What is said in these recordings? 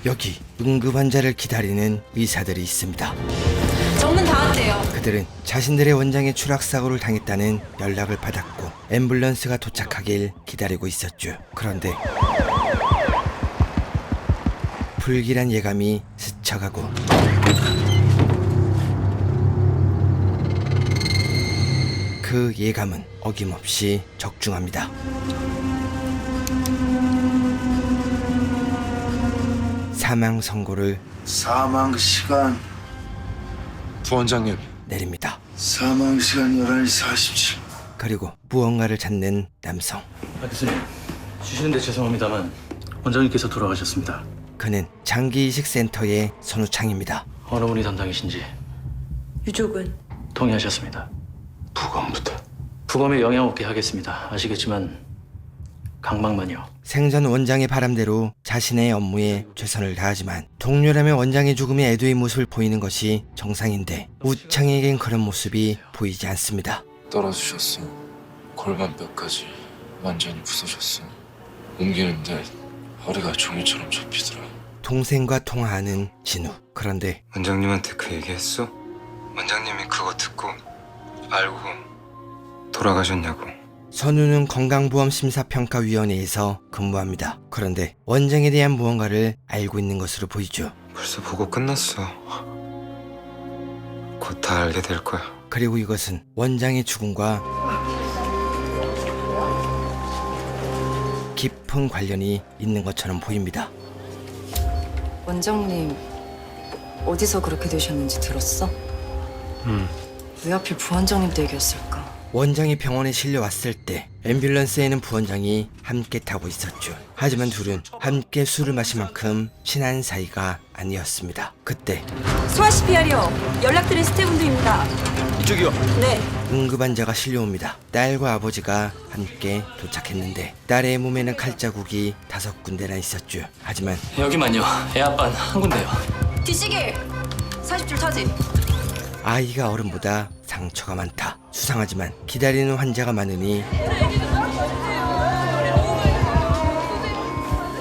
여기 응급 환자를 기다리는 의사들이 있습니다. 정문 다 왔대요. 그들은 자신들의 원장이 추락사고를 당했다는 연락을 받았고 앰뷸런스가 도착하길 기다리고 있었죠. 그런데 불길한 예감이 스쳐가고 그 예감은 어김없이 적중합니다. 사망 선고를 사망 시간 부원장님, 내립니다. 사망 시간 11시 47분. 그리고 무언가를 찾는 남성. 교수님, 주시는데 죄송합니다만 원장님께서 돌아가셨습니다. 그는 장기이식센터의 선우창입니다. 어느 분이 담당이신지 유족은? 동의하셨습니다. 부검부터. 부검에 영향 없게 하겠습니다. 아시겠지만 강박만요. 생전 원장의 바람대로 자신의 업무에 최선을 다하지만 동료라면 원장의 죽음에 애도의 모습을 보이는 것이 정상인데 우창에겐 그런 모습이 보이지 않습니다. 떨어지셨어. 골반뼈까지 완전히 부서졌어. 옮기는데 허리가 종이처럼 접히더라. 동생과 통화하는 진우. 그런데 원장님한테 그 얘기했어? 원장님이 그거 듣고 알고 돌아가셨냐고. 선우는 건강보험심사평가위원회에서 근무합니다. 그런데 원장에 대한 무언가를 알고 있는 것으로 보이죠. 벌써 보고 끝났어. 곧 다 알게 될 거야. 그리고 이것은 원장의 죽음과 깊은 관련이 있는 것처럼 보입니다. 원장님 어디서 그렇게 되셨는지 들었어? 왜 하필 부원장님 댁이었을까? 원장이 병원에 실려왔을 때 앰뷸런스에는 부원장이 함께 타고 있었죠. 하지만 둘은 함께 술을 마신 만큼 친한 사이가 아니었습니다. 그때 소아 CPR이요. 연락드린 스태프분들입니다. 이쪽이요. 네. 응급환자가 실려옵니다. 딸과 아버지가 함께 도착했는데 딸의 몸에는 칼자국이 5군데나 있었죠. 하지만 여기만요. 애 아빠는 한 군데요. 뒤치기 40줄 타지. 아이가 어른보다 상처가 많다. 수상하지만 기다리는 환자가 많으니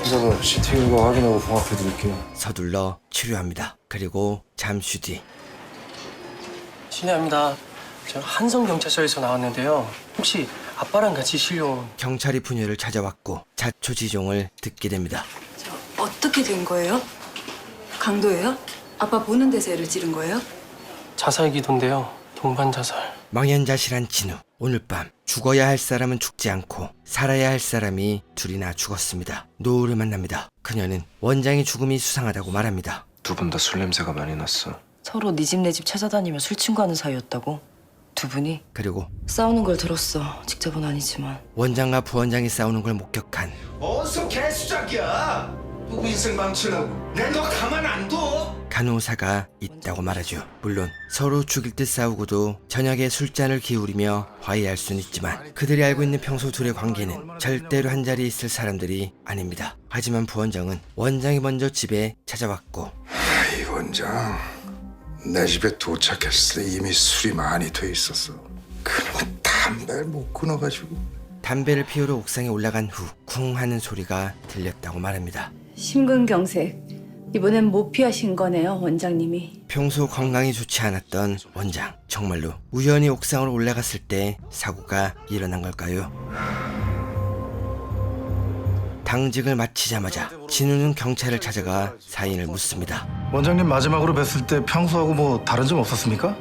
이사가 CT 결과 확인하고 봉합해드릴게요. 서둘러 치료합니다. 그리고 잠시 뒤 실례합니다. 저 한성경찰서에서 나왔는데요. 혹시 아빠랑 같이 실려... 경찰이 부녀를 찾아왔고 자초지종을 듣게 됩니다. 저 어떻게 된 거예요? 강도예요? 아빠 보는 데서 애를 찌른 거예요? 자살기도인데요. 동반 자살. 망연자실한 진우. 오늘 밤 죽어야 할 사람은 죽지 않고 살아야 할 사람이 둘이나 죽었습니다. 노을을 만납니다. 그녀는 원장의 죽음이 수상하다고 말합니다. 두 분 다 술 냄새가 많이 났어. 서로 네 집 내 집 찾아다니며 술 친구하는 사이였다고? 두 분이? 그리고 싸우는 걸 들었어. 직접은 아니지만. 원장과 부원장이 싸우는 걸 목격한 어디서 개수작이야? 누구 인생 망치려고? 내 너 가만 안 둬? 간호사가 있다고 말하죠. 물론 서로 죽일 듯 싸우고도 저녁에 술잔을 기울이며 화해할 수는 있지만 그들이 알고 있는 평소 둘의 관계는 절대로 한자리에 있을 사람들이 아닙니다. 하지만 부원장은 원장이 먼저 집에 찾아왔고 이 원장 내 집에 도착했을 때 이미 술이 많이 돼 있었어. 그놈 담배를 못 끊어가지고. 담배를 피우러 옥상에 올라간 후 쿵 하는 소리가 들렸다고 말합니다. 심근경색. 이번엔 못 피하신 거네요, 원장님이. 평소 건강이 좋지 않았던 원장. 정말로 우연히 옥상으로 올라갔을 때 사고가 일어난 걸까요? 당직을 마치자마자 진우는 경찰을 찾아가 사인을 묻습니다. 원장님 마지막으로 뵀을 때 평소하고 뭐 다른 점 없었습니까?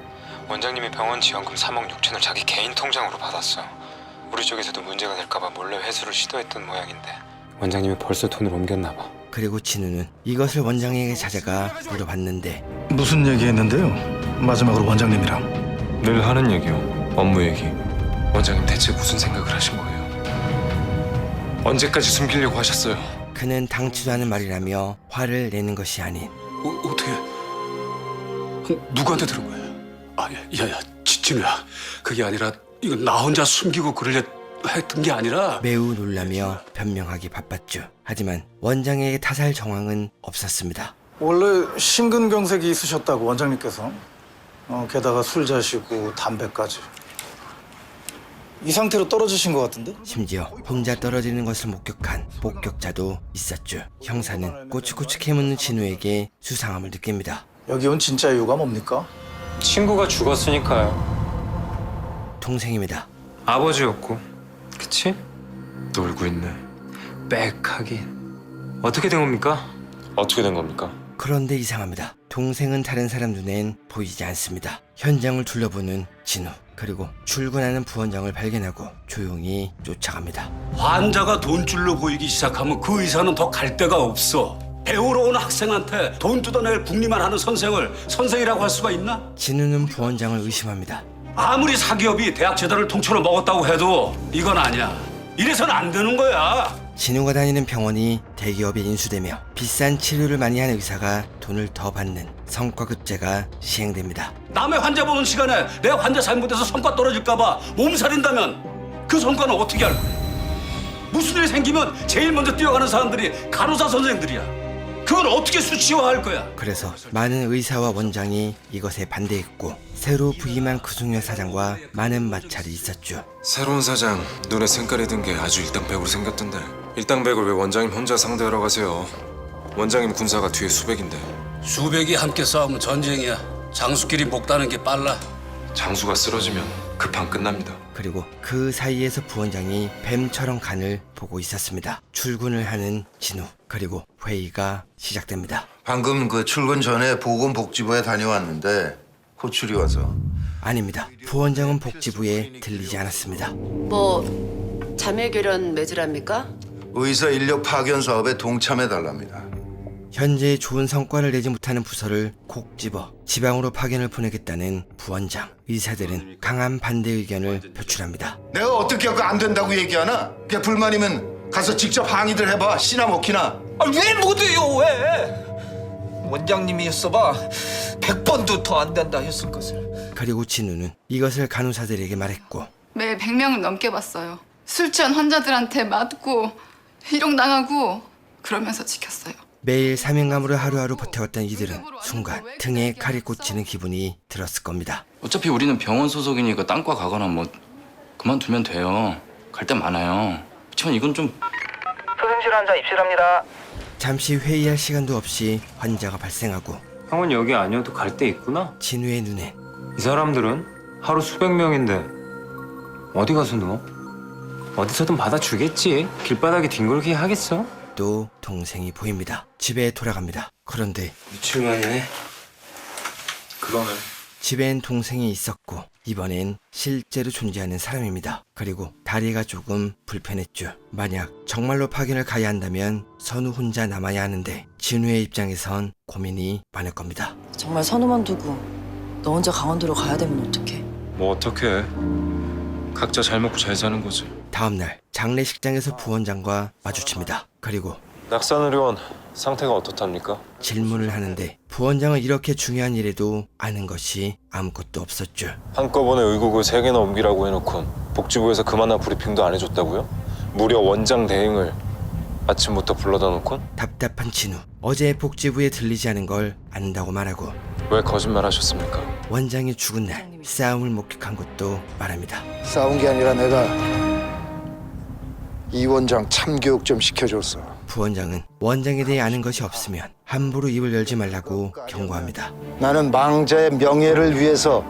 원장님이 병원 지원금 3억 6천을 자기 개인 통장으로 받았어. 우리 쪽에서도 문제가 될까봐 몰래 회수를 시도했던 모양인데 원장님이 벌써 돈을 옮겼나 봐. 그리고 진우는 이것을 원장에게 찾아가 물어봤는데 무슨 얘기했는데요? 마지막으로 원장님이랑. 늘 하는 얘기요. 업무 얘기. 원장님 대체 무슨 생각을 하신 거예요? 언제까지 숨기려고 하셨어요? 그는 당치도 않은 말이라며 화를 내는 것이 아닌 어떻게 누구한테 들은 거야? 야야 진우야, 그게 아니라 이건 나 혼자 숨기고 그러려 했던 게 아니라 매우 놀라며 변명하기 바빴죠. 하지만 원장에게 탓할 정황은 없었습니다. 원래 심근경색이 있으셨다고 원장님께서. 게다가 술 자시고 담배까지. 이 상태로 떨어지신 것 같은데? 심지어 혼자 떨어지는 것을 목격한 목격자도 있었죠. 형사는 꼬치꼬치 캐묻는 진우에게 수상함을 느낍니다. 여기 온 진짜 이유가 뭡니까? 친구가 죽었으니까요. 동생입니다. 아버지였고. 그치? 놀고 있네. 빽하긴. 어떻게 된 겁니까? 어떻게 된 겁니까? 그런데 이상합니다. 동생은 다른 사람 눈엔 보이지 않습니다. 현장을 둘러보는 진우, 그리고 출근하는 부원장을 발견하고 조용히 쫓아갑니다. 환자가 돈줄로 보이기 시작하면 그 의사는 더 갈 데가 없어. 배우러 온 학생한테 돈 뜯어낼 궁리만 하는 선생을 선생이라고 할 수가 있나? 진우는 부원장을 의심합니다. 아무리 사기업이 대학 재단을 통째로 먹었다고 해도 이건 아니야. 이래서는 안 되는 거야. 진우가 다니는 병원이 대기업에 인수되며 비싼 치료를 많이 한 의사가 돈을 더 받는 성과급제가 시행됩니다. 남의 환자 보는 시간에 내 환자 잘못해서 성과 떨어질까 봐 몸살인다면 그 성과는 어떻게 할 거야? 무슨 일이 생기면 제일 먼저 뛰어가는 사람들이 간호사 선생들이야. 그걸 어떻게 수치화할 거야? 그래서 많은 의사와 원장이 이것에 반대했고 새로 부임한 구승열 사장과 많은 마찰이 있었죠. 새로운 사장 눈에 생깔이 든 게 아주 일당백으로 생겼던데. 일당백을 왜 원장님 혼자 상대하러 가세요? 원장님 군사가 뒤에 수백인데. 수백이 함께 싸우면 전쟁이야. 장수끼리 목 따는 게 빨라. 장수가 쓰러지면 그 판 끝납니다. 그리고 그 사이에서 부원장이 뱀처럼 간을 보고 있었습니다. 출근을 하는 진우, 그리고 회의가 시작됩니다. 방금 그 출근 전에 보건복지부에 다녀왔는데 호출이 와서. 아닙니다. 부원장은 복지부에 들리지 않았습니다. 뭐 자매 결연 맺으랍니까? 의사 인력 파견 사업에 동참해달랍니다. 현재 좋은 성과를 내지 못하는 부서를 콕 집어 지방으로 파견을 보내겠다는 부원장. 의사들은 강한 반대 의견을 표출합니다. 내가 어떻게 하고 안 된다고 얘기하나? 그게 불만이면 가서 직접 항의들 해봐. 씨나 먹히나. 왜 못해요 왜? 원장님이 했어봐 100번도 더 안 된다 했을 것을. 그리고 진우는 이것을 간호사들에게 말했고 매일 100명을 넘게 봤어요. 술 취한 환자들한테 맞고 희롱당하고 그러면서 지켰어요. 매일 사명감으로 하루하루 버텨왔던 이들은 순간 등에 칼이 꽂히는 기분이 들었을 겁니다. 어차피 우리는 병원 소속이니까 딴과 가거나 뭐 그만두면 돼요. 갈 데 많아요. 그렇지만 이건 좀... 소생실 환자 입실합니다. 잠시 회의할 시간도 없이 환자가 발생하고 형은 여기 아니어도 갈 데 있구나? 진우의 눈에 이 사람들은 하루 수백 명인데 어디 가서 누워? 어디서든 받아주겠지. 길바닥에 뒹굴게 하겠어? 또 동생이 보입니다. 집에 돌아갑니다. 그런데 미칠만해. 그거는 집엔 동생이 있었고 이번엔 실제로 존재하는 사람입니다. 그리고 다리가 조금 불편했죠. 만약 정말로 파견을 가야 한다면 선우 혼자 남아야 하는데 진우의 입장에선 고민이 많을 겁니다. 정말 선우만 두고 너 혼자 강원도로 가야 되면 어떡해? 뭐 어떡해. 각자 잘 먹고 잘 사는 거지. 다음날 장례식장에서 부원장과 마주칩니다. 그리고 낙산 의료원 상태가 어떻답니까? 질문을 하는데 부원장은 이렇게 중요한 일에도 아는 것이 아무것도 없었죠. 한꺼번에 의국을 3개나 옮기라고 해놓곤 복지부에서 그만한 브리핑도 안 해줬다고요? 무려 원장 대행을 아침부터 불러다 놓곤? 답답한 진우. 어제 복지부에 들리지 않은 걸 안다고 말하고 왜 거짓말 하셨습니까? 원장이 죽은 날 싸움을 목격한 것도 말합니다. 싸운 게 아니라 내가 이 원장 참교육 좀 시켜줬어. 부원장은 원장에 대해 아는 것이 없으면 함부로 입을 열지 말라고 경고합니다. 나는 망자의 명예를 위해서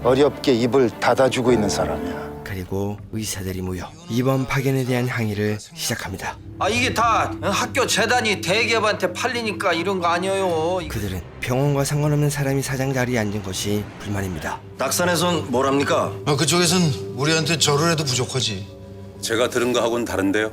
어렵게 입을 닫아주고 있는 사람이야. 그리고 의사들이 모여 이번 파견에 대한 항의를 시작합니다. 아 이게 다 학교 재단이 대기업한테 팔리니까 이런 거 아니에요. 그들은 병원과 상관없는 사람이 사장 자리에 앉은 것이 불만입니다. 낙산에선 뭐랍니까? 그쪽에선 우리한테 절을 해도 부족하지. 제가 들은 거하고는 다른데요.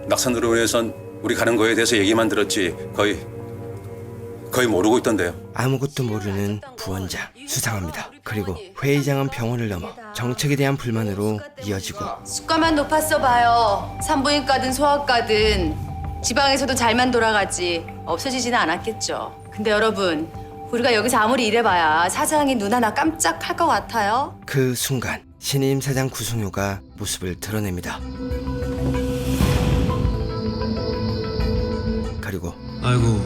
낙산의료원에선 우리 가는 거에 대해서 얘기만 들었지 거의 모르고 있던데요. 아무것도 모르는 부원장. 수상합니다. 그리고 회의장은 병원을 넘어 정책에 대한 불만으로 이어지고 수가만 높았어 봐요. 산부인과든 소아과든 지방에서도 잘만 돌아가지 없어지지는 않았겠죠. 근데 여러분 우리가 여기서 아무리 일해봐야 사장이 눈 하나 깜짝할 것 같아요. 그 순간 신임 사장 구승효가 모습을 드러냅니다. 그리고 아이고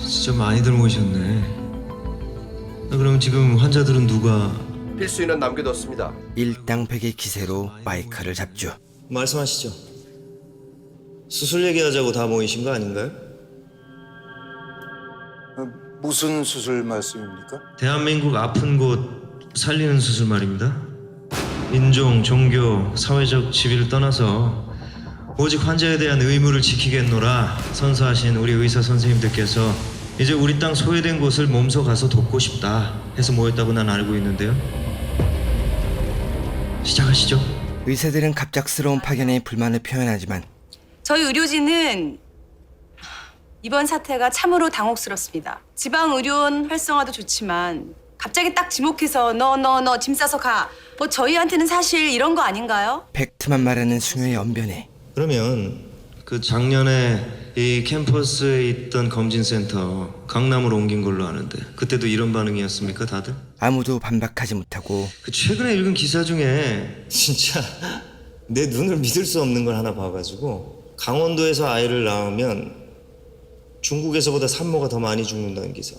진짜 많이들 모셨네. 그럼 지금 환자들은 누가? 필수인은 남겨뒀습니다. 일당백의 기세로 마이크를 잡죠. 말씀하시죠. 수술 얘기하자고 다 모이신 거 아닌가요? 무슨 수술 말씀입니까? 대한민국 아픈 곳 살리는 수술 말입니다. 인종, 종교, 사회적 지위를 떠나서 오직 환자에 대한 의무를 지키겠노라 선서하신 우리 의사 선생님들께서 이제 우리 땅 소외된 곳을 몸소 가서 돕고 싶다 해서 모였다고 난 알고 있는데요. 시작하시죠. 의사들은 갑작스러운 파견에 불만을 표현하지만 저희 의료진은 이번 사태가 참으로 당혹스럽습니다. 지방 의료원 활성화도 좋지만 갑자기 딱 지목해서 너 짐 싸서 가. 뭐 저희한테는 사실 이런 거 아닌가요? 팩트만 말하는 승효의 언변에 그러면 그 작년에 이 캠퍼스에 있던 검진센터 강남으로 옮긴 걸로 아는데 그때도 이런 반응이었습니까 다들? 아무도 반박하지 못하고 그 최근에 읽은 기사 중에 진짜 내 눈을 믿을 수 없는 걸 하나 봐가지고 강원도에서 아이를 낳으면 중국에서보다 산모가 더 많이 죽는다는 기사.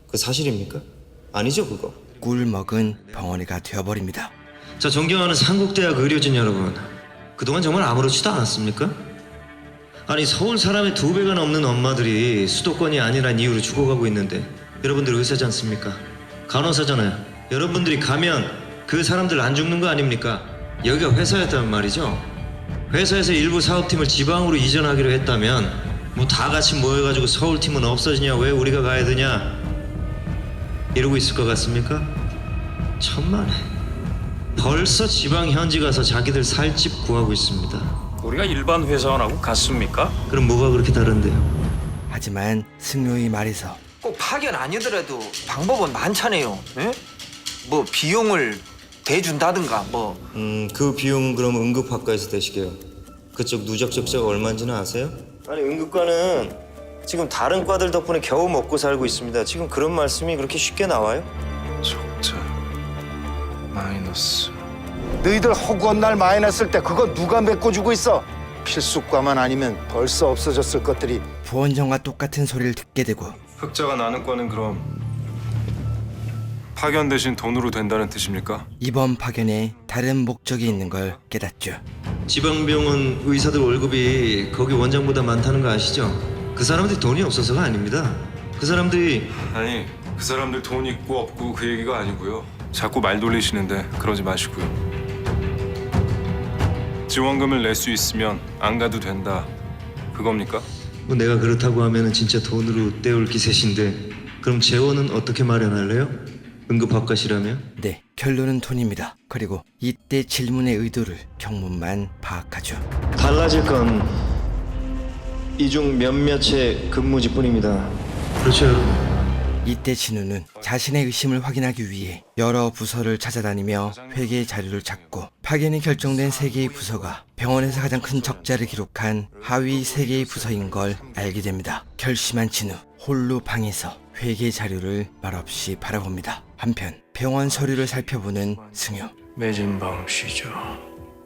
그 사실입니까? 아니죠 그거? 꿀 먹은 벙어리가 되어버립니다. 자, 존경하는 상국대학 의료진 여러분, 그동안 정말 아무렇지도 않았습니까? 아니 서울 사람의 2배가 넘는 엄마들이 수도권이 아니란 이유로 죽어가고 있는데 여러분들 의사지 않습니까? 간호사잖아요. 여러분들이 가면 그 사람들 안 죽는 거 아닙니까? 여기가 회사였다면 말이죠. 회사에서 일부 사업팀을 지방으로 이전하기로 했다면 뭐 다 같이 모여가지고 서울팀은 없어지냐, 왜 우리가 가야 되냐 이러고 있을 것 같습니까? 천만에. 벌써 지방 현지 가서 자기들 살 집 구하고 있습니다. 우리가 일반 회사원하고 같습니까? 그럼 뭐가 그렇게 다른데요? 하지만 승효의 말에서 꼭 파견 아니더라도 방법은 많잖아요. 예? 뭐 비용을 대준다든가 뭐. 그 비용 그럼 응급학과에서 대시게요. 그쪽 누적 적자가 얼마인지는 아세요? 아니 응급과는 지금 다른 과들 덕분에 겨우 먹고 살고 있습니다. 지금 그런 말씀이 그렇게 쉽게 나와요? 적자 마이너스. 너희들 허구한 날 마이너스일 때 그거 누가 메꿔주고 있어? 필수과만 아니면 벌써 없어졌을 것들이. 부원장과 똑같은 소리를 듣게 되고 흑자가 나는 과는 그럼 파견 대신 돈으로 된다는 뜻입니까? 이번 파견에 다른 목적이 있는 걸 깨닫죠. 지방병원 의사들 월급이 거기 원장보다 많다는 거 아시죠? 그 사람들이 돈이 없어서가 아닙니다. 그 사람들이 아니, 그 사람들 돈 있고 없고 그 얘기가 아니고요. 자꾸 말 돌리시는데 그러지 마시고요. 지원금을 낼 수 있으면 안 가도 된다. 그겁니까? 뭐 내가 그렇다고 하면은 진짜 돈으로 때울 기세신데 그럼 재원은 어떻게 마련할래요? 응급학과시라면? 네, 결론은 돈입니다. 그리고 이때 질문의 의도를 경문만 파악하죠. 달라질 건 이 중 몇몇의 근무지뿐입니다. 그렇죠. 이때 진우는 자신의 의심을 확인하기 위해 여러 부서를 찾아다니며 회계 자료를 찾고 파견이 결정된 3개의 부서가 병원에서 가장 큰 적자를 기록한 하위 3개의 부서인 걸 알게 됩니다. 결심한 진우, 홀로 방에서 회계 자료를 말없이 바라봅니다. 한편 병원 서류를 살펴보는 승효. 매진방 쉬죠.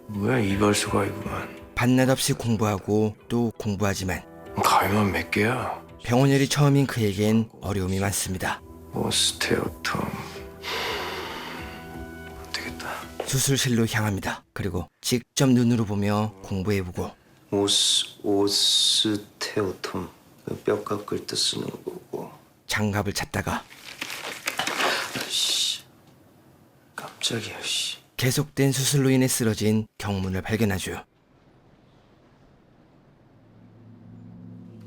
뭐야 이발소가 이구만. 반낮 없이 공부하고 또 공부하지만 가위만 몇 개야? 병원 일이 처음인 그에겐 어려움이 많습니다. 오스테오톰. 되겠다. 수술실로 향합니다. 그리고 직접 눈으로 보며 공부해보고 오스테오톰 뼈 깎을 때 쓰는 거고. 장갑을 찾다가 깜짝이야. 계속된 수술로 인해 쓰러진 경문을 발견하죠.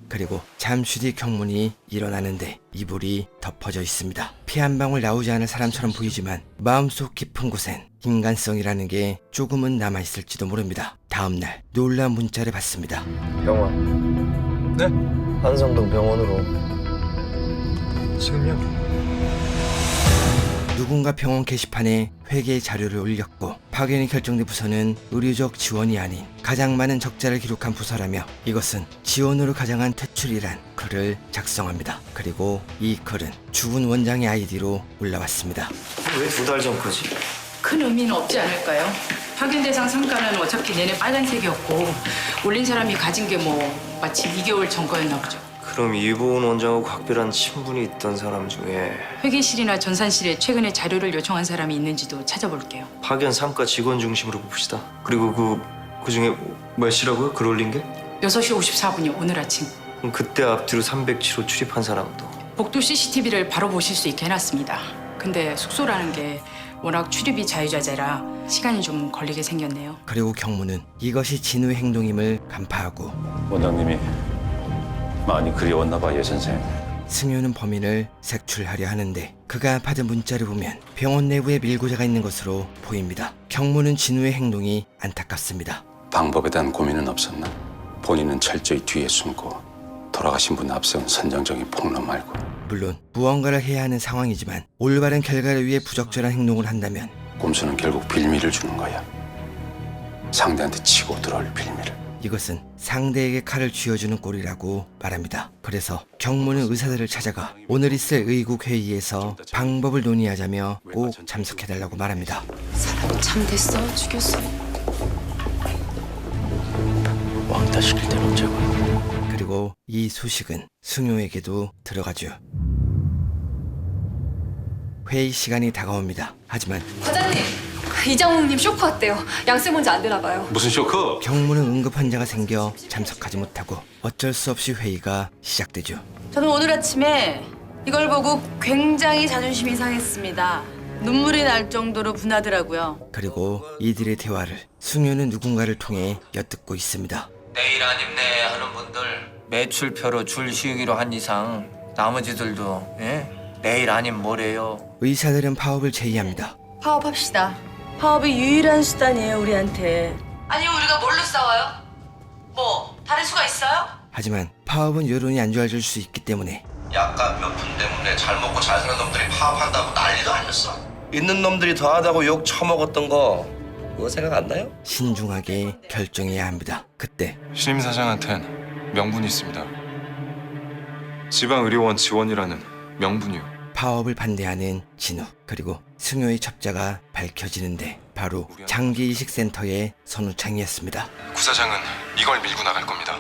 그리고 잠시 뒤 경문이 일어나는데 이불이 덮어져 있습니다. 피 한 방울 나오지 않을 사람처럼 보이지만 마음속 깊은 곳엔 인간성이라는 게 조금은 남아있을지도 모릅니다. 다음날 놀라운 문자를 받습니다. 병원. 네? 안성동 병원으로. 지금요? 누군가 병원 게시판에 회계 자료를 올렸고 파견이 결정된 부서는 의료적 지원이 아닌 가장 많은 적자를 기록한 부서라며 이것은 지원으로 가장한 퇴출이란 글을 작성합니다. 그리고 이 글은 죽은 원장의 아이디로 올라왔습니다. 왜 2달 전까지? 큰 의미는 없지 않을까요? 파견 대상 상가는 어차피 내내 빨간색이었고 올린 사람이 가진 게 뭐 마치 2개월 전 거였나 보죠. 그럼 이보은 원장하고 각별한 친분이 있던 사람 중에 회계실이나 전산실에 최근에 자료를 요청한 사람이 있는지도 찾아볼게요. 파견 3과 직원 중심으로 봅시다. 그리고 그 중에 몇 시라고요? 글 올린 게? 6시 54분이요. 오늘 아침. 그럼 그때 앞뒤로 307호 출입한 사람도. 복도 CCTV를 바로 보실 수 있게 해놨습니다. 근데 숙소라는 게 워낙 출입이 자유자재라 시간이 좀 걸리게 생겼네요. 그리고 경무는 이것이 진우의 행동임을 간파하고 원장님이 많이 그리웠나 봐, 예 선생. 승효는 범인을 색출하려 하는데 그가 받은 문자를 보면 병원 내부에 밀고자가 있는 것으로 보입니다. 경무는 진우의 행동이 안타깝습니다. 방법에 대한 고민은 없었나? 본인은 철저히 뒤에 숨고 돌아가신 분 앞세운 선정적인 폭로 말고. 물론 무언가를 해야 하는 상황이지만 올바른 결과를 위해 부적절한 행동을 한다면 꼼수는 결국 빌미를 주는 거야. 상대한테 치고 들어올 빌미를. 이것은 상대에게 칼을 쥐어주는 꼴이라고 말합니다. 그래서 경무는 의사들을 찾아가 오늘 있을 의국 회의에서 방법을 논의하자며 꼭 참석해달라고 말합니다. 사람 참 됐어. 죽였어. 왕따 시킬 때는 언제고. 그리고 이 소식은 승효에게도 들어가죠. 회의 시간이 다가옵니다. 하지만 과장님, 이장욱님 쇼크 왔대요. 양쌤 혼자 안 되나 봐요. 무슨 쇼크? 경무는 응급 환자가 생겨 참석하지 못하고 어쩔 수 없이 회의가 시작되죠. 저는 오늘 아침에 이걸 보고 굉장히 자존심이 상했습니다. 눈물이 날 정도로 분하더라고요. 그리고 이들의 대화를 승효는 누군가를 통해 엿듣고 있습니다. 내일 아님네 하는 분들 매출표로 줄 쉬기로 한 이상 나머지들도 내일 아님 뭐래요. 의사들은 파업을 제의합니다. 파업합시다. 파업이 유일한 수단이에요, 우리한테. 아니, 우리가 뭘로 싸워요? 뭐, 다른 수가 있어요? 하지만 파업은 여론이 안 좋아질 수 있기 때문에 약간 몇 푼 때문에 잘 먹고 잘 사는 놈들이 파업한다고 난리도 아니었어. 있는 놈들이 더하다고 욕 처먹었던 거 그거 생각 안 나요? 신중하게 결정해야 합니다. 그때 신임 사장한텐 명분이 있습니다. 지방의료원 지원이라는 명분이요. 파업을 반대하는 진우 그리고 승효의 첩자가 밝혀지는데 바로 장기이식센터의 선우창이었습니다. 구사장은 이걸 밀고 나갈 겁니다.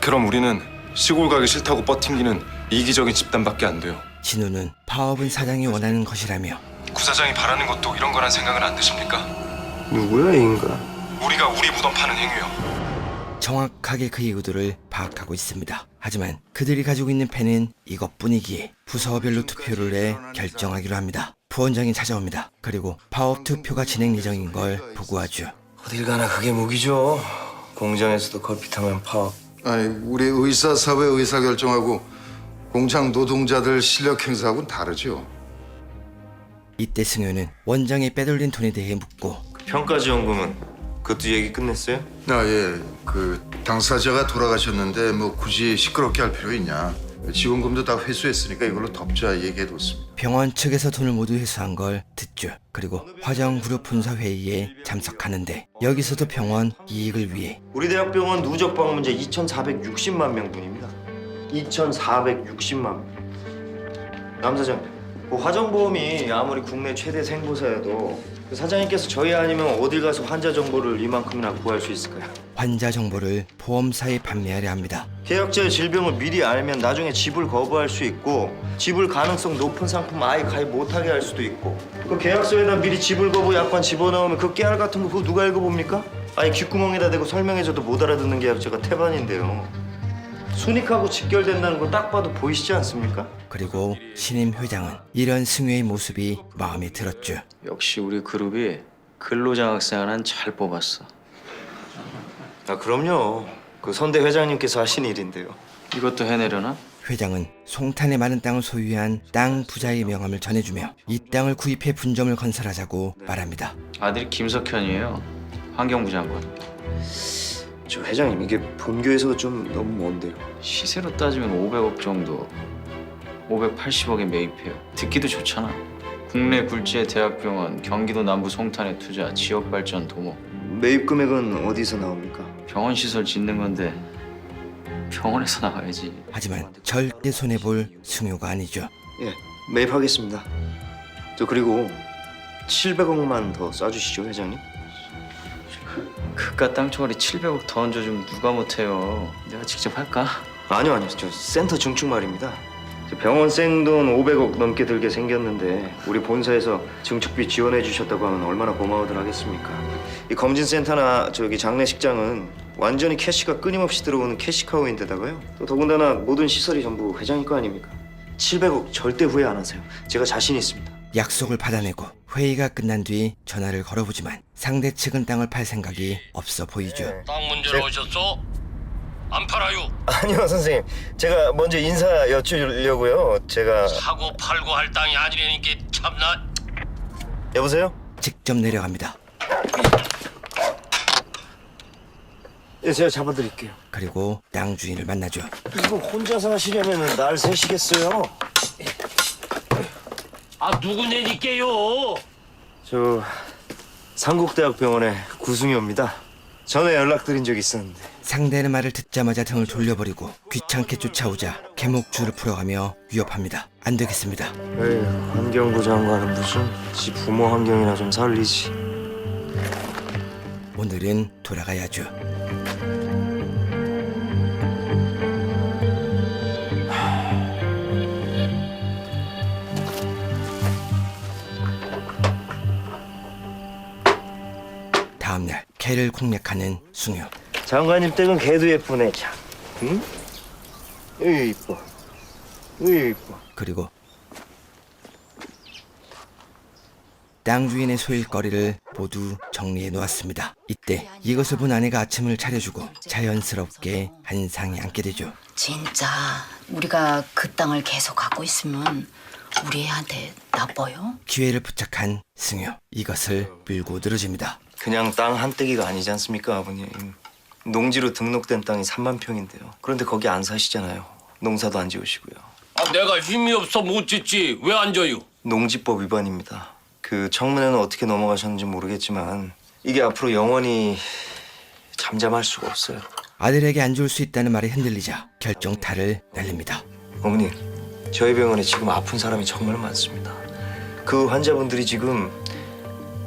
그럼 우리는 시골 가기 싫다고 버팅기는 이기적인 집단밖에 안 돼요. 진우는 파업은 사장이 원하는 것이라며 구사장이 바라는 것도 이런 거란 생각은 안 드십니까? 누구야 이 인간? 우리가 우리 무덤 파는 행위요. 정확하게 그 의도를 파악하고 있습니다. 하지만 그들이 가지고 있는 패는 이것뿐이기에 부서별로 투표를 해 결정하기로 합니다. 부원장이 찾아옵니다. 그리고 파업 투표가 진행 예정인 걸 보고하죠. 어딜 가나 그게 무기죠. 공장에서도 걸핏하면 파업. 아니 우리 의사사회 의사결정하고 공장 노동자들 실력 행사하고는 다르죠. 이때 승효는 원장이 빼돌린 돈에 대해 묻고 평가지원금은 그것도 얘기 끝냈어요? 예. 그 당사자가 돌아가셨는데 뭐 굳이 시끄럽게 할 필요 있냐. 지원금도 다 회수했으니까 이걸로 덮자 얘기해뒀습니다. 병원 측에서 돈을 모두 회수한 걸 듣죠. 그리고 화정그룹 본사회의에 참석하는데 여기서도 병원 이익을 위해 우리 대학병원 누적 방문자 2,460만 명분입니다. 2,460만 명. 남 사장, 그 화정보험이 아무리 국내 최대 생보사여도 그 사장님께서 저희 아니면 어딜 가서 환자 정보를 이만큼이나 구할 수 있을까요? 환자 정보를 보험사에 판매하려 합니다. 계약자의 질병을 미리 알면 나중에 지불 거부할 수 있고 지불 가능성 높은 상품 아예 가입 못하게 할 수도 있고 그 계약서에다 미리 지불 거부 약관 집어넣으면 그 깨알 같은 거 그거 누가 읽어봅니까? 아예 귓구멍에다 대고 설명해줘도 못 알아듣는 계약자가 태반인데요. 순익하고 직결된다는 거 딱 봐도 보이시지 않습니까? 그리고 신임 회장은 이런 승효의 모습이 마음에 들었죠. 역시 우리 그룹이 근로장학생 하나는 잘 뽑았어. 아 그럼요. 그 선대 회장님께서 하신 일인데요. 이것도 해내려나? 회장은 송탄의 많은 땅을 소유한 땅 부자의 명함을 전해주며 이 땅을 구입해 분점을 건설하자고 말합니다. 아들이 김석현이에요. 환경부 장관. 저 회장님 이게 본교에서 좀 너무 먼데요. 시세로 따지면 500억 정도. 580억에 매입해요. 듣기도 좋잖아. 국내 굴지의 대학병원, 경기도 남부 송탄에 투자, 지역발전 도모. 매입 금액은 어디서 나옵니까? 병원 시설 짓는 건데 병원에서 나와야지. 하지만 절대 손해볼 승효가 아니죠. 예, 매입하겠습니다. 저 그리고 700억만 더 쏴주시죠, 회장님. 그깟 땅덩어리 700억 더 얹어주면 누가 못해요. 내가 직접 할까? 아니요. 저 센터 증축 말입니다. 저 병원 생돈 500억 넘게 들게 생겼는데 우리 본사에서 증축비 지원해 주셨다고 하면 얼마나 고마워들 하겠습니까? 이 검진센터나 저기 장례식장은 완전히 캐시가 끊임없이 들어오는 캐시카우인데다가요. 또 더군다나 모든 시설이 전부 회장님 거 아닙니까? 700억 절대 후회 안 하세요. 제가 자신 있습니다. 약속을 받아내고 회의가 끝난 뒤 전화를 걸어보지만 상대 측은 땅을 팔 생각이 없어 보이죠. 땅 문제로 오셨어? 안 팔아요. 아니요 선생님, 제가 먼저 인사 여쭈려고요. 제가 사고 팔고 할 땅이 아니라니까 참나. 여보세요? 직접 내려갑니다. 예, 제가 잡아드릴게요. 그리고 땅 주인을 만나죠. 이거 혼자서 하시려면 날 새시겠어요? 아 누구냐니까요? 저 상국대학병원의 구승효입니다. 전에 연락드린 적이 있었는데. 상대의 말을 듣자마자 등을 돌려버리고 귀찮게 쫓아오자 개목줄을 풀어가며 위협합니다. 안 되겠습니다. 에이, 환경부 장관은 무슨 지 부모 환경이나 좀 살리지. 오늘은 돌아가야죠. 다음날 개를 공략하는 승효. 장관님 댁은 개도 예쁘네 참. 응? 으이 이뻐. 으이 이뻐. 그리고 땅 주인의 소일거리를 모두 정리해 놓았습니다. 이때 이것을 본 아내가 아침을 차려주고 자연스럽게 한상에 앉게 되죠. 진짜 우리가 그 땅을 계속 갖고 있으면 우리 애한테 나빠요? 기회를 포착한 승효. 이것을 밀고 늘어집니다. 그냥 땅 한 떼기가 아니지 않습니까 아버님. 농지로 등록된 땅이 3만 평인데요. 그런데 거기 안 사시잖아요. 농사도 안 지으시고요. 아 내가 힘이 없어 못 짓지. 왜 안 져요? 농지법 위반입니다. 그 청문회는 어떻게 넘어가셨는지 모르겠지만 이게 앞으로 영원히 잠잠할 수가 없어요. 아들에게 안 좋을 수 있다는 말에 흔들리자 결정타를 날립니다. 어머니, 저희 병원에 지금 아픈 사람이 정말 많습니다. 그 환자분들이 지금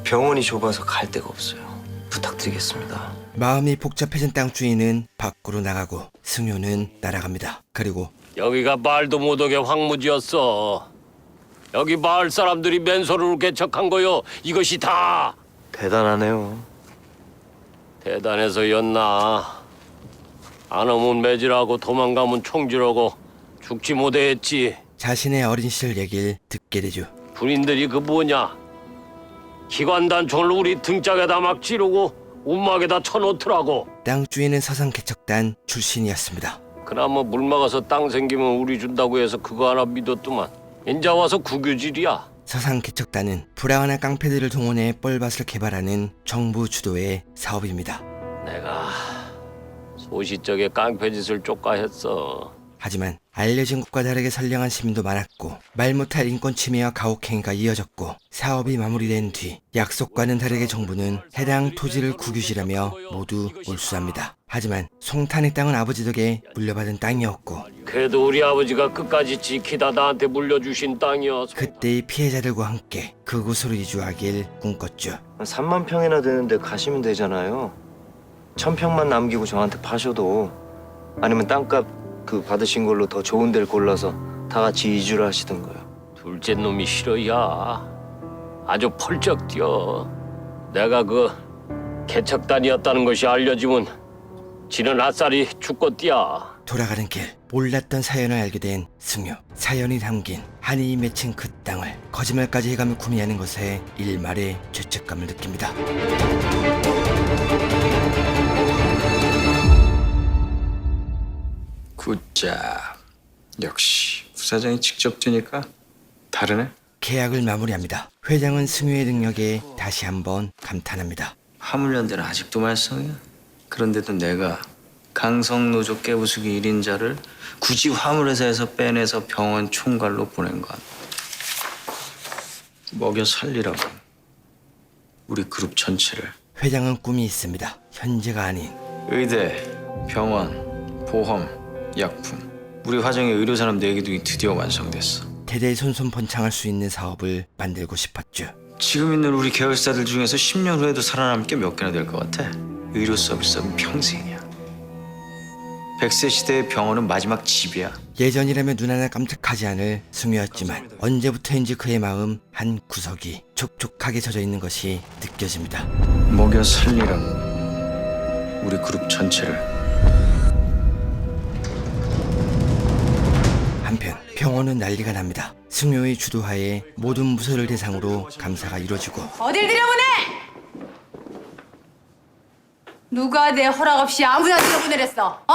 병원이 좁아서 갈 데가 없어요. 부탁드리겠습니다. 마음이 복잡해진 땅 주인은 밖으로 나가고 승효는 날아갑니다. 그리고 여기가 말도 못하게 황무지였어. 여기 마을 사람들이 맨손으로 개척한 거요. 이것이 다 대단하네요. 대단해서였나. 안 오면 매질하고 도망가면 총질하고 죽지 못했지. 자신의 어린 시절 얘기를 듣게 되죠. 군인들이 그 뭐냐. 기관단총을 우리 등짝에다 막 찌르고 움막에다 쳐놓더라고. 땅 주인은 서산개척단 출신이었습니다. 그나마 물 막아서 땅 생기면 우리 준다고 해서 그거 하나 믿었더만. 인자 와서 국유질이야. 서산개척단은 불황한 깡패들을 동원해 뻘밭을 개발하는 정부 주도의 사업입니다. 내가 소시적에 깡패짓을 쪼까했어. 하지만 알려진 것과 다르게 선량한 시민도 많았고 말 못할 인권 침해와 가혹행위가 이어졌고 사업이 마무리된 뒤 약속과는 다르게 정부는 해당 토지를 국유지라며 모두 몰수합니다. 하지만 송탄의 땅은 아버지 덕에 물려받은 땅이었고 그래도 우리 아버지가 끝까지 지키다 나한테 물려주신 땅이어서 그때의 피해자들과 함께 그곳으로 이주하길 꿈꿨죠. 3만 평이나 되는데 가시면 되잖아요. 1000평만 남기고 저한테 파셔도, 아니면 땅값 그 받으신 걸로 더 좋은 데를 골라서 다 같이 이주를 하시던가요. 둘째 놈이 싫어야. 아주 펄쩍 뛰어. 내가 그 개척단이었다는 것이 알려지면 지는 아싸리 죽고 뛰어. 돌아가는 길 몰랐던 사연을 알게 된 승효. 사연이 담긴 한이 맺힌 그 땅을 거짓말까지 해가며 구매하는 것에 일말의 죄책감을 느낍니다. 굿자. 역시 부사장이 직접 뛰니까 다르네. 계약을 마무리합니다. 회장은 승효의 능력에 다시 한번 감탄합니다. 화물연대는 아직도 말썽이야. 그런데도 내가 강성노조 깨부수기 1인자를 굳이 화물회사에서 빼내서 병원 총괄로 보낸 건 먹여 살리라고. 우리 그룹 전체를. 회장은 꿈이 있습니다. 현재가 아닌 의대, 병원, 보험, 약품. 우리 화정의 의료산업 내기둥이 드디어 완성됐어. 대대손손 번창할 수 있는 사업을 만들고 싶었죠. 지금 있는 우리 계열사들 중에서 10년 후에도 살아남을 게 몇 개나 될 것 같아? 의료 서비스업은 평생이야. 100세 시대의 병원은 마지막 집이야. 예전이라면 눈 하나 깜짝하지 않을 승유였지만 언제부터인지 그의 마음 한 구석이 촉촉하게 젖어 있는 것이 느껴집니다. 먹여 살리라고 우리 그룹 전체를. 한편 병원은 난리가 납니다. 승효의 주도하에 모든 부서를 대상으로 감사가 이루어지고 어딜 들여보내? 누가 내 허락 없이 아무나 들여보내랬어? 어?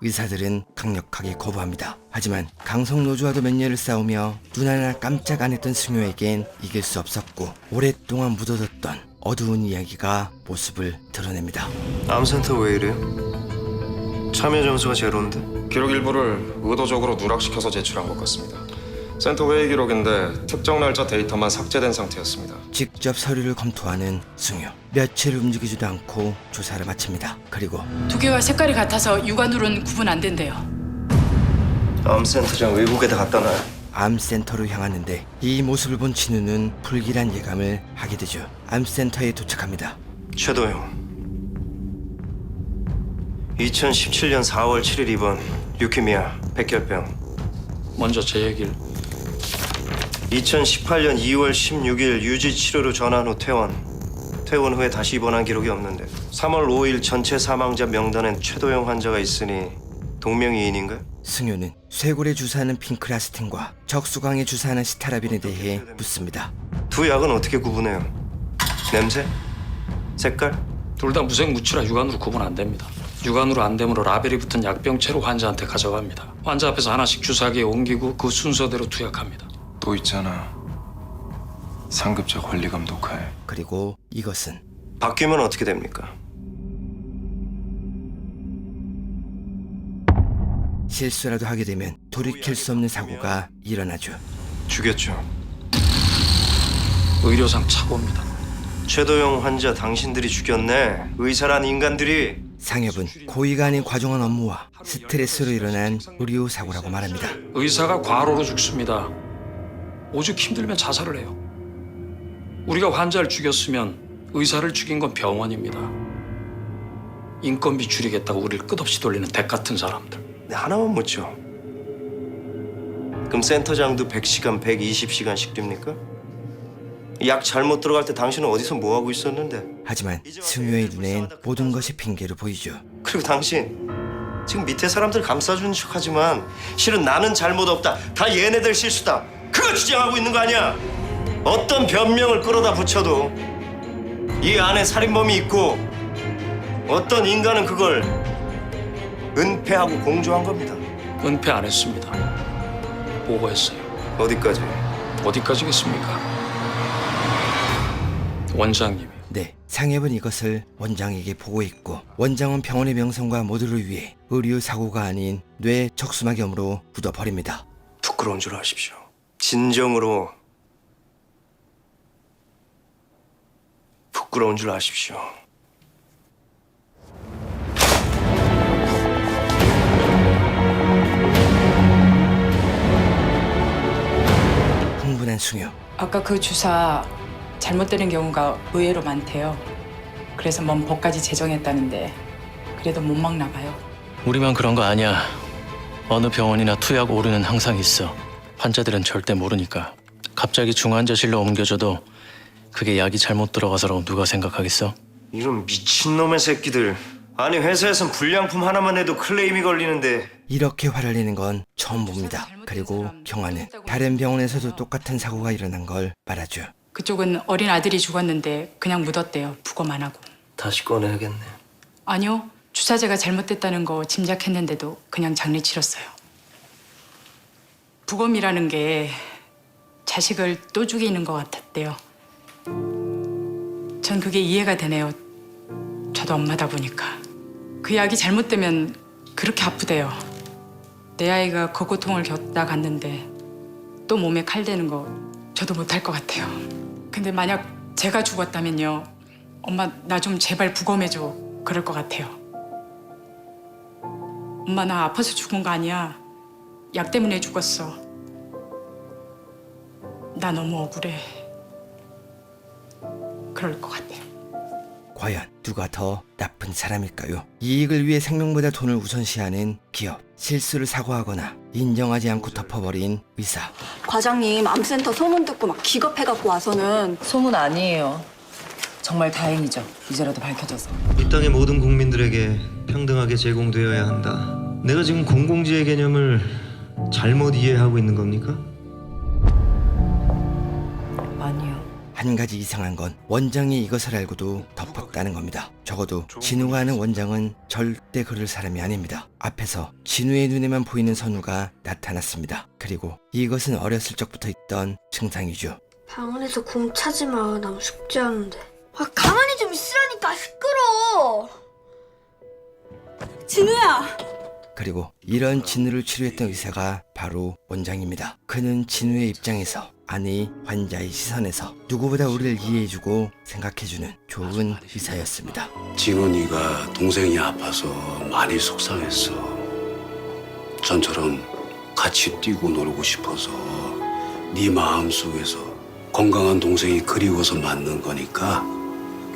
의사들은 강력하게 거부합니다. 하지만 강성노조와도 몇 년을 싸우며 눈 하나 깜짝 안 했던 승효에겐 이길 수 없었고 오랫동안 묻어뒀던 어두운 이야기가 모습을 드러냅니다. 암센터 왜 이래? 참여 점수가 제로인데? 기록 일부를 의도적으로 누락시켜서 제출한 것 같습니다. 센터 회의 기록인데 특정 날짜 데이터만 삭제된 상태였습니다. 직접 서류를 검토하는 승효. 며칠 움직이지도 않고 조사를 마칩니다. 그리고 두 개와 색깔이 같아서 육안으로는 구분 안 된대요. 암센터장 외국에다 갖다 놔. 암센터로 향하는데 이 모습을 본 진우는 불길한 예감을 하게 되죠. 암센터에 도착합니다. 최도영. 2017년 4월 7일 입원. 류키미아, 백혈병. 먼저 제 얘기를. 2018년 2월 16일 유지 치료로 전환 후 퇴원. 퇴원 후에 다시 입원한 기록이 없는데 3월 5일 전체 사망자 명단엔 최도영 환자가 있으니 동명이인인가요? 승효는 쇄골에 주사하는 핑크라스틴과 적수강에 주사하는 시타라빈에 대해 묻습니다. 두 약은 어떻게 구분해요? 냄새? 색깔? 둘 다 무색 무취라 육안으로 구분 안 됩니다. 육안으로 안 되므로 라벨이 붙은 약병채로 환자한테 가져갑니다. 환자 앞에서 하나씩 주사기에 옮기고 그 순서대로 투약합니다. 또 있잖아. 상급자 권리금 녹화해. 그리고 이것은 바뀌면 어떻게 됩니까? 실수라도 하게 되면 돌이킬 수 없는 사고가 일어나죠. 죽였죠. 의료상 착오입니다. 최도영 환자 당신들이 죽였네. 의사란 인간들이. 상엽은 고의가 아닌 과중한 업무와 스트레스로 일어난 의료 사고라고 말합니다. 의사가 과로로 죽습니다. 오죽 힘들면 자살을 해요. 우리가 환자를 죽였으면 의사를 죽인 건 병원입니다. 인건비 줄이겠다고 우리를 끝없이 돌리는 댁 같은 사람들. 네, 하나만 묻죠. 그럼 센터장도 100시간, 120시간씩 뜁니까? 약 잘못 들어갈 때 당신은 어디서 뭐 하고 있었는데? 하지만 승효의 눈엔 모든 것이 핑계로 보이죠. 그리고 당신 지금 밑에 사람들 감싸주는 척하지만 실은 나는 잘못 없다. 다 얘네들 실수다. 그거 주장하고 있는 거 아니야? 어떤 변명을 끌어다 붙여도 이 안에 살인범이 있고 어떤 인간은 그걸 은폐하고 공조한 겁니다. 은폐 안 했습니다. 보고했어요. 어디까지? 어디까지겠습니까? 원장님이. 네, 상엽은 이것을 원장에게 보고했고 원장은 병원의 명성과 모두를 위해 의료 사고가 아닌 뇌 적수막염으로 묻어버립니다. 부끄러운 줄 아십시오. 진정으로 부끄러운 줄 아십시오. 흥분한 승효. 아까 그 주사 잘못되는 경우가 의외로 많대요. 그래서 뭔 법까지 제정했다는데 그래도 못 막나 봐요. 우리만 그런 거 아니야. 어느 병원이나 투약 오류는 항상 있어. 환자들은 절대 모르니까. 갑자기 중환자실로 옮겨줘도 그게 약이 잘못 들어가서라고 누가 생각하겠어? 이런 미친놈의 새끼들. 아니 회사에선 불량품 하나만 해도 클레임이 걸리는데. 이렇게 화를 내는 건 처음 봅니다. 그리고 경아는 다른 병원에서도 똑같은 사고가 일어난 걸 말하죠. 그쪽은 어린 아들이 죽었는데 그냥 묻었대요. 부검 안 하고. 다시 꺼내야겠네. 아니요. 주사제가 잘못됐다는 거 짐작했는데도 그냥 장례 치렀어요. 부검이라는 게 자식을 또 죽이는 것 같았대요. 전 그게 이해가 되네요. 저도 엄마다 보니까. 그 약이 잘못되면 그렇게 아프대요. 내 아이가 그 고통을 겪다 갔는데 또 몸에 칼 대는 거 저도 못할 것 같아요. 근데 만약 제가 죽었다면요. 엄마 나 좀 제발 부검해줘. 그럴 것 같아요. 엄마 나 아파서 죽은 거 아니야. 약 때문에 죽었어. 나 너무 억울해. 그럴 것 같아요. 과연 누가 더 나쁜 사람일까요? 이익을 위해 생명보다 돈을 우선시하는 기업, 실수를 사과하거나 인정하지 않고 덮어버린 의사. 과장님 암센터 소문 듣고 막 기겁해갖고 와서는. 소문 아니에요. 정말 다행이죠. 이제라도 밝혀져서. 이 땅의 모든 국민들에게 평등하게 제공되어야 한다. 내가 지금 공공지의 개념을 잘못 이해하고 있는 겁니까? 아니요. 한 가지 이상한 건 원장이 이것을 알고도 덮었다는 겁니다. 적어도 진우가 아는 원장은 절대 그럴 사람이 아닙니다. 앞에서 진우의 눈에만 보이는 선우가 나타났습니다. 그리고 이것은 어렸을 적부터 있던 증상이죠. 방 안에서 공 차지 마. 나 숙제하는데. 아, 가만히 좀 있으라니까. 시끄러워. 진우야. 그리고 이런 진우를 치료했던 의사가 바로 원장입니다. 그는 진우의 입장에서, 아니 환자의 시선에서 누구보다 우리를 이해해주고 생각해주는 좋은 의사였습니다. 진원이가 동생이 아파서 많이 속상했어. 전처럼 같이 뛰고 놀고 싶어서 네 마음속에서 건강한 동생이 그리워서 만든 거니까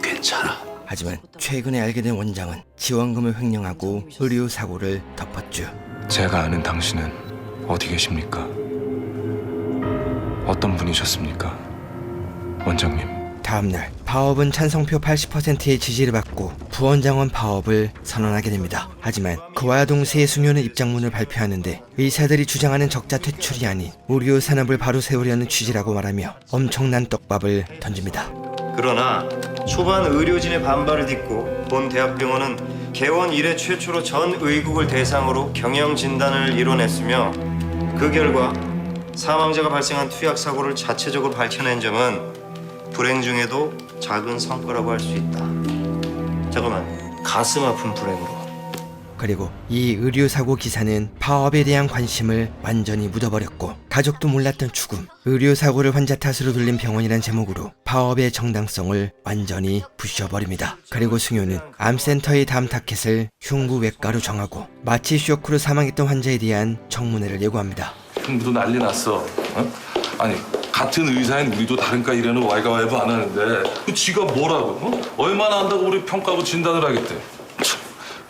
괜찮아. 하지만 최근에 알게 된 원장은 지원금을 횡령하고 의료사고를 덮었죠. 제가 아는 당신은 어디 계십니까? 어떤 분이셨습니까? 원장님. 다음날 파업은 찬성표 80%의 지지를 받고 부원장원 파업을 선언하게 됩니다. 하지만 그와 동시에 승효는 입장문을 발표하는데 의사들이 주장하는 적자 퇴출이 아닌 의료 산업을 바로 세우려는 취지라고 말하며 엄청난 떡밥을 던집니다. 그러나 초반 의료진의 반발을 딛고 본 대학병원은 개원 이래 최초로 전 의국을 대상으로 경영 진단을 이뤄냈으며 그 결과 사망자가 발생한 투약 사고를 자체적으로 밝혀낸 점은 불행 중에도 작은 성과라고 할 수 있다. 잠깐만, 가슴 아픈 불행으로. 그리고 이 의료사고 기사는 파업에 대한 관심을 완전히 묻어버렸고 가족도 몰랐던 죽음, 의료사고를 환자 탓으로 돌린 병원이란 제목으로 파업의 정당성을 완전히 부셔버립니다. 그리고 승효는 암센터의 다음 타켓을 흉부외과로 정하고 마취 쇼크로 사망했던 환자에 대한 청문회를 예고합니다. 흉부도 난리 났어. 어? 아니 같은 의사인 우리도 다른과 이래는 왈가왈부 안 하는데 그 지가 뭐라고? 어? 얼마나 안다고 우리 평가하고 진단을 하겠대.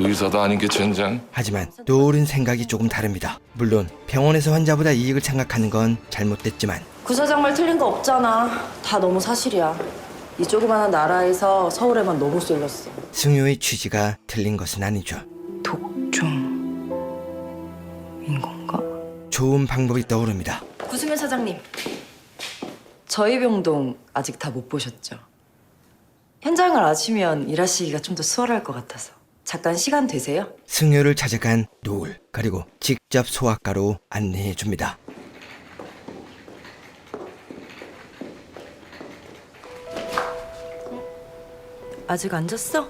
의사도 아닌 게 젠장. 하지만 노을은 생각이 조금 다릅니다. 물론 병원에서 환자보다 이익을 생각하는 건 잘못됐지만 구사장 말 틀린 거 없잖아. 다 너무 사실이야. 이 조그마한 나라에서 서울에만 너무 쏠렸어. 승효의 취지가 틀린 것은 아니죠. 독종인 건가? 좋은 방법이 떠오릅니다. 구수면 사장님, 저희 병동 아직 다 못 보셨죠? 현장을 아시면 일하시기가 좀 더 수월할 것 같아서. 잠깐 시간 되세요? 승효를 찾아간 노을, 그리고 직접 소아과로 안내해줍니다. 아직 안 잤어?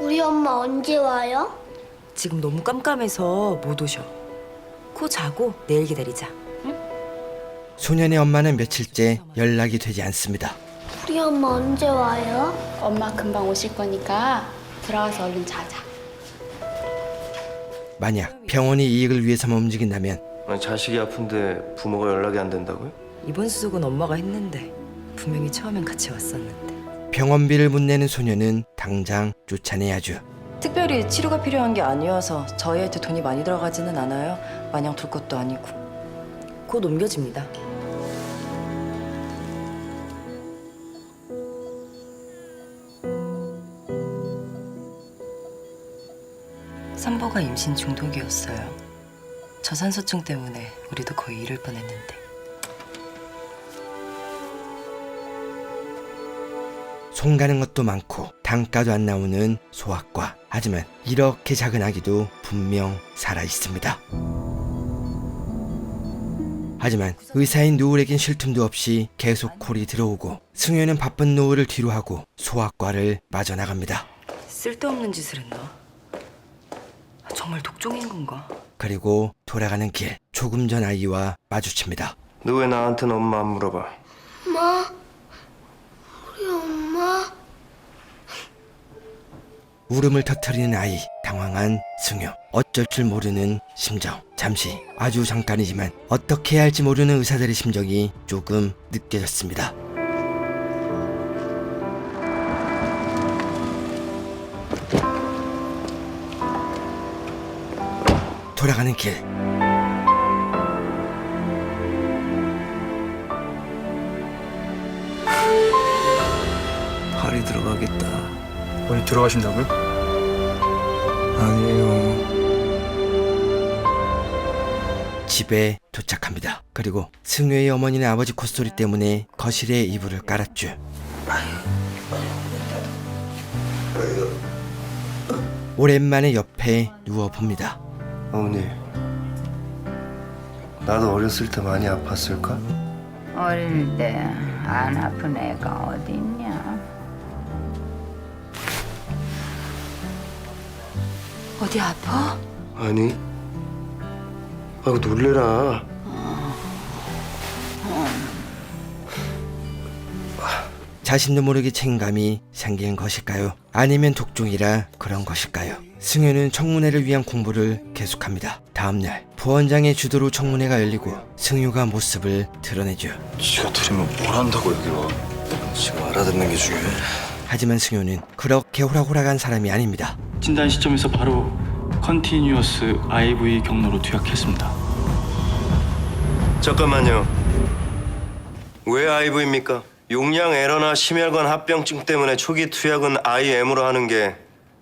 우리 엄마 언제 와요? 지금 너무 깜깜해서 못 오셔. 코 자고 내일 기다리자. 소년의 엄마는 며칠째 연락이 되지 않습니다. 우리 엄마 언제 와요? 엄마 금방 오실 거니까 들어가서 얼른 자자. 만약 병원이 이익을 위해서만 움직인다면 자식이 아픈데 부모가 연락이 안 된다고요? 이번 수속은 엄마가 했는데 분명히 처음엔 같이 왔었는데. 병원비를 못 내는 소년은 당장 쫓아내야죠. 특별히 치료가 필요한 게 아니어서 저희한테 돈이 많이 들어가지는 않아요. 마냥 둘 것도 아니고. 곧 옮겨집니다. 산보가 임신 중독이었어요. 저산소증 때문에 우리도 거의 잃을 뻔했는데. 손 가는 것도 많고 단가도 안 나오는 소아과. 하지만 이렇게 작은 아기도 분명 살아있습니다. 하지만 의사인 노을에겐 쉴 틈도 없이 계속 콜이 들어오고 승효는 바쁜 노을을 뒤로하고 소아과를 빠져나갑니다. 쓸데없는 짓을 했나? 정말 독종인 건가? 그리고 돌아가는 길, 조금 전 아이와 마주칩니다. 너 왜 나한테는 엄마 안 물어봐? 엄마, 우리 엄마. 울음을 터뜨리는 아이, 당황한 승효, 어쩔 줄 모르는 심정. 잠시, 아주 잠깐이지만 어떻게 해야 할지 모르는 의사들의 심정이 조금 느껴졌습니다. 돌아가는 길. 발이 들어가겠다. 어디 들어가신다고요? 아니에요. 집에 도착합니다. 그리고 승유의 어머니는 아버지 콧소리 때문에 거실에 이불을 깔았죠. 오랜만에 옆에 누워봅니다. 어머니, 나도 어렸을 때 많이 아팠을까? 어릴 때 안 아픈 애가 어딨냐? 어디 아파? 아니. 아이고 놀래라. 자신도 모르게 책임감이 생긴 것일까요? 아니면 독종이라 그런 것일까요? 승효는 청문회를 위한 공부를 계속합니다. 다음날 부원장의 주도로 청문회가 열리고 승효가 모습을 드러내죠. 지가 들으면 뭘 한다고 여기 와. 지금 알아듣는 게 중요해. 하지만 승효는 그렇게 호락호락한 사람이 아닙니다. 진단 시점에서 바로 컨티뉴어스 IV 경로로 투약했습니다. 잠깐만요. 왜 IV입니까? 용량 에러나 심혈관 합병증 때문에 초기 투약은 IM으로 하는 게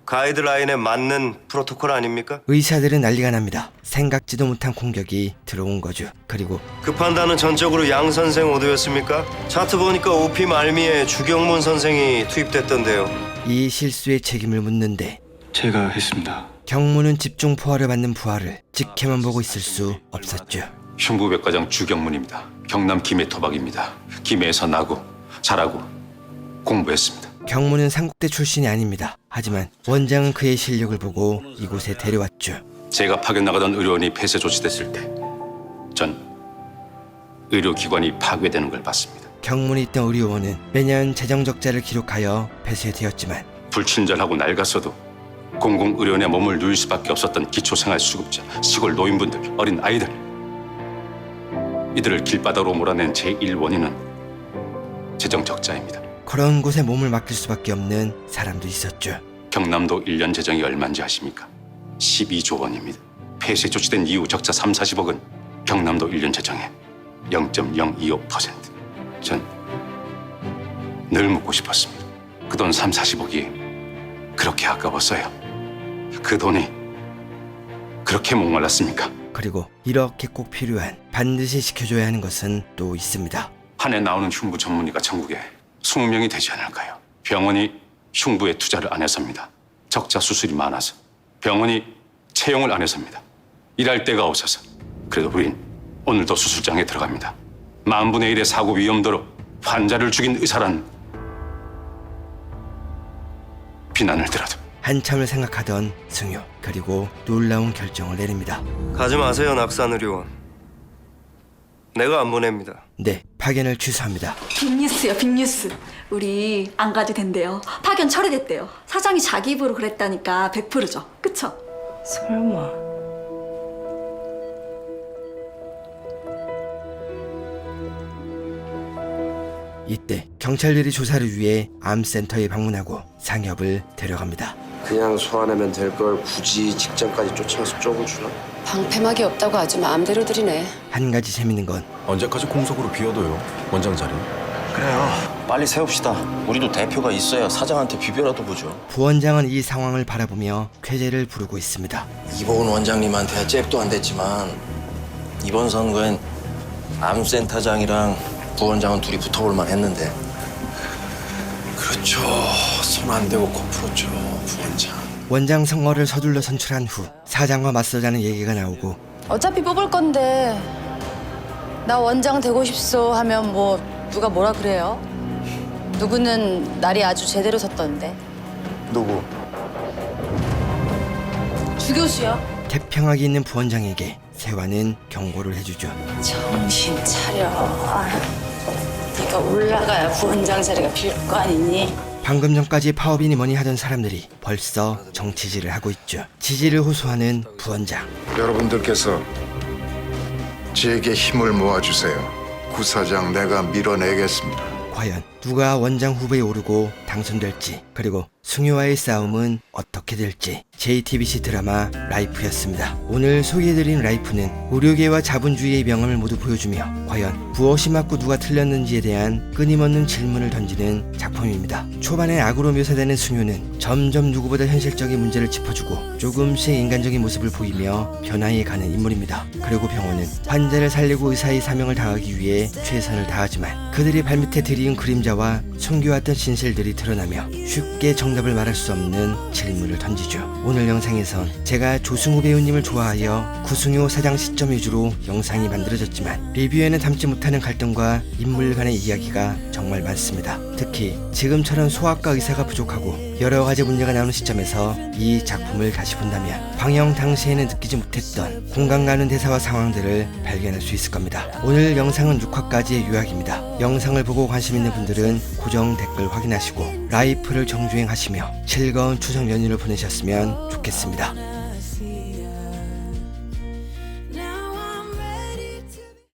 가이드라인에 맞는 프로토콜 아닙니까? 의사들은 난리가 납니다. 생각지도 못한 공격이 들어온 거죠. 그리고 그 판단은 전적으로 양 선생 오더였습니까? 차트 보니까 OP 말미에 주경문 선생이 투입됐던데요. 이 실수에 책임을 묻는데 제가 했습니다. 경무는 집중 포화를 받는 부하를 지켜만 보고 있을 수 없었죠. 흉부백과장 주경문입니다. 경남 김해 토박입니다. 김해에서 나고 자라고 공부했습니다. 경무는 상국대 출신이 아닙니다. 하지만 원장은 그의 실력을 보고 이곳에 데려왔죠. 제가 파견 나가던 의료원이 폐쇄 조치됐을 때 전 의료기관이 파괴되는 걸 봤습니다. 경문이 있던 의료원은 매년 재정 적자를 기록하여 폐쇄되었지만 불친절하고 낡았어도 공공의료원에 몸을 누일 수밖에 없었던 기초생활수급자, 시골 노인분들, 어린 아이들, 이들을 길바닥으로 몰아낸 제1원인은 재정 적자입니다. 그런 곳에 몸을 맡길 수밖에 없는 사람도 있었죠. 경남도 1년 재정이 얼마인지 아십니까? 12조 원입니다. 폐쇄 조치된 이후 적자 30-40억은 경남도 1년 재정의 0.025%. 전 늘 묻고 싶었습니다. 그 돈 30-40억이 그렇게 아까웠어요. 그 돈이 그렇게 목말랐습니까? 그리고 이렇게 꼭 필요한, 반드시 지켜줘야 하는 것은 또 있습니다. 한 해 나오는 흉부 전문의가 전국에 20명이 되지 않을까요? 병원이 흉부에 투자를 안 해서입니다. 적자 수술이 많아서. 병원이 채용을 안 해서입니다. 일할 데가 없어서. 그래도 우린 오늘도 수술장에 들어갑니다. 10,000분의 1의 사고 위험도로 환자를 죽인 의사란 비난을 들어도 한참을 생각하던 승효. 그리고 놀라운 결정을 내립니다. 가지 마세요, 낙산 의료원. 내가 안 보냅니다. 네, 파견을 취소합니다. 빅뉴스요, 빅뉴스. 우리 안 가도 된대요. 파견 철회됐대요. 사장이 자기 입으로 그랬다니까 100%죠. 그쵸? 설마. 이때 경찰들이 조사를 위해 암센터에 방문하고 상엽을 데려갑니다. 그냥 소환하면 될 걸 굳이 직장까지 쫓아서 쪽을 주나? 방패막이 없다고 아주 마음대로 들이네. 한 가지 재밌는 건 언제까지 공석으로 비워둬요? 원장 자리. 그래요. 빨리 세웁시다. 우리도 대표가 있어야 사장한테 비벼라도 보죠. 부원장은 이 상황을 바라보며 쾌재를 부르고 있습니다. 이보은 원장님한테 잽도 안 됐지만 이번 선거엔 암센터장이랑 부원장은 둘이 붙어볼만 했는데. 그렇죠. 손 안 대고 코 풀었죠, 부원장. 원장 선거를 서둘러 선출한 후 사장과 맞서자는 얘기가 나오고 어차피 뽑을 건데 나 원장 되고 싶소 하면 뭐 누가 뭐라 그래요? 누구는 날이 아주 제대로 섰던데. 누구? 주 교수요. 태평하게 있는 부원장에게 세화는 경고를 해주죠. 정신 차려. 네가 올라가야 부원장 자리가 빌 거 아니니? 방금 전까지 파업이니 뭐니 하던 사람들이 벌써 정치질을 하고 있죠. 지지를 호소하는 부원장. 여러분들께서 제게 힘을 모아주세요. 구사장 내가 밀어내겠습니다. 과연 누가 원장 후보에 오르고 당선될지, 그리고 승효와의 싸움은 어떻게 될지. JTBC 드라마 라이프였습니다. 오늘 소개해드린 라이프는 의료계와 자본주의의 명암을 모두 보여주며 과연 무엇이 맞고 누가 틀렸는지에 대한 끊임없는 질문을 던지는 작품입니다. 초반에 악으로 묘사되는 승효는 점점 누구보다 현실적인 문제를 짚어주고 조금씩 인간적인 모습을 보이며 변화해가는 인물입니다. 그리고 병원은 환자를 살리고 의사의 사명을 다하기 위해 최선을 다하지만 그들이 발밑에 들이은 그림자와 숨겨왔던 진실들이 드러나며 쉽게 정답을 말할 수 없는 질문을 던지죠. 오늘 영상에선 제가 조승우 배우님을 좋아하여 구승효 사장 시점 위주로 영상이 만들어졌지만 리뷰에는 담지 못하는 갈등과 인물 간의 이야기가 정말 많습니다. 특히 지금처럼 소아과 의사가 부족하고 여러 가지 문제가 나오는 시점에서 이 작품을 다시 본다면 방영 당시에는 느끼지 못했던 공감 가는 대사와 상황들을 발견할 수 있을 겁니다. 오늘 영상은 6화까지의 요약입니다. 영상을 보고 관심 있는 분들은 고정 댓글 확인하시고 라이프를 정주행하시며 즐거운 추석 연휴를 보내셨으면 좋겠습니다.